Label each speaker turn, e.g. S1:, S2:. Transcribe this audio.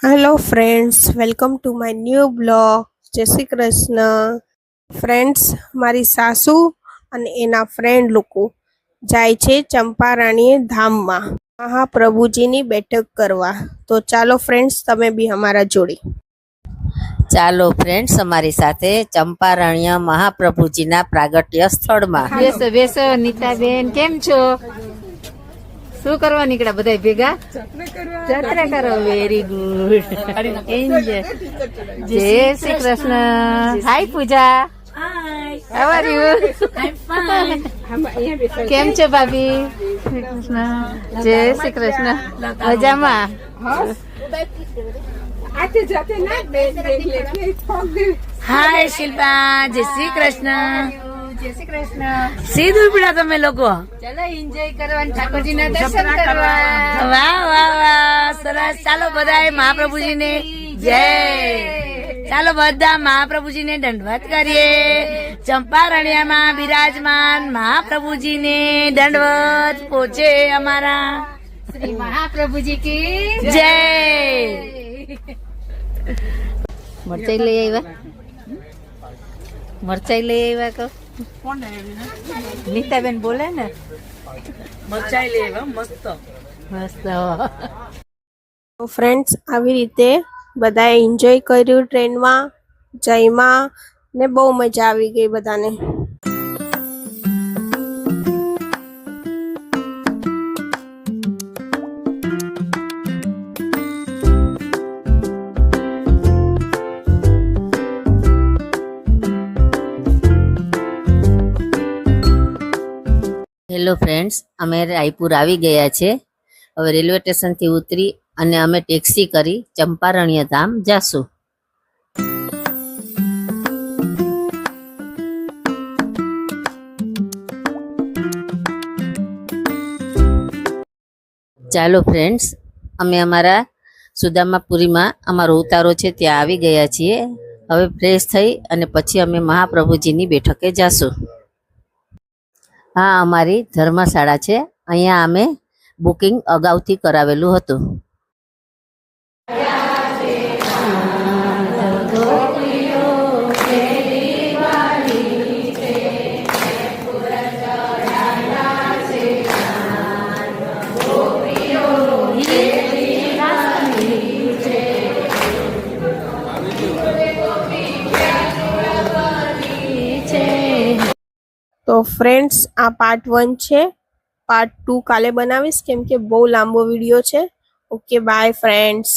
S1: Hello friends, welcome to my new blog. જય Shri Krishna. Friends, મારી સાસુ અને એના ફ્રેન્ડ લોકો જાય છે ચંપારાણી ધામમાં મહાપ્રભુજીની બેઠક કરવા. તો ચાલો ફ્રેન્ડ્સ, તમે બી અમારા જોડે
S2: ચાલો ફ્રેન્ડ્સ અમારી સાથે ચંપારણ્ય મહાપ્રભુજીના પ્રાગટ્ય સ્થળમાં.
S3: બેસો બેસો. નીતાબેન કેમ છો? શું કરવા નીકળ્યા બધા ભેગા? જાત્રા કરો. Very good. એન્જોય. જય Shri Krishna. Hi Pooja. How are you? કેમ છો ભાભી? જય શ્રી કૃષ્ણ. મજામાં?
S4: હાય શિલ્પા, જય શ્રી કૃષ્ણ.
S3: જય શ્રી કૃષ્ણ.
S4: સીધું પીડા તમે લોકો.
S3: ચલો એન્જોય કરવા, ઠાકોરજીના દર્શન કરવા.
S4: વાહ વાહ વાહ, સરસ. ચાલો બધાએ મહાપ્રભુજીને જય. ચાલો બધા મહાપ્રભુજીને દંડવત કરીએ. ચંપારણ્યમાં બિરાજમાન મહાપ્રભુજીને દંડવત પહોંચે અમારા
S3: શ્રી મહાપ્રભુજી કી
S4: જય.
S3: મરચાઈ લઈ આવ્યા. મરચાઈ લઈ આવ્યા કહો. નીતાબેન બોલે ને.
S4: મચાઈ લેવા મસ્ત.
S3: મસ્ત.
S1: તો ફ્રેન્ડ્સ, આવી રીતે બધાએ એન્જોય કર્યું ટ્રેનમાં જઈમાં ને બહુ મજા આવી ગઈ બધાને.
S2: હેલો ફ્રેન્ડ્સ, અમે રાયપુર આવી ગયા છે. હવે રેલવે સ્ટેશનથી ઉતરી અને અમે ટેક્સી કરી ચંપારણ્ય ધામ જાશું. ચાલો ફ્રેન્ડ્સ, અમે અમારા સુદામાપુરીમાં અમારો ઉતારો છે ત્યાં આવી ગયા છીએ. હવે ફ્રેશ થઈ અને પછી અમે મહાપ્રભુજીની બેઠકે જાશું. આ અમારી ધર્મશાળા છે. અહીંયા અમે બુકિંગ અગાઉથી કરાવેલું હતું.
S1: તો ફ્રેન્ડ્સ, આ પાર્ટ 1 છે. પાર્ટ 2 કાલે બનાવીશ, કેમ કે બહુ લાંબો વિડીયો છે. Okay, by friends.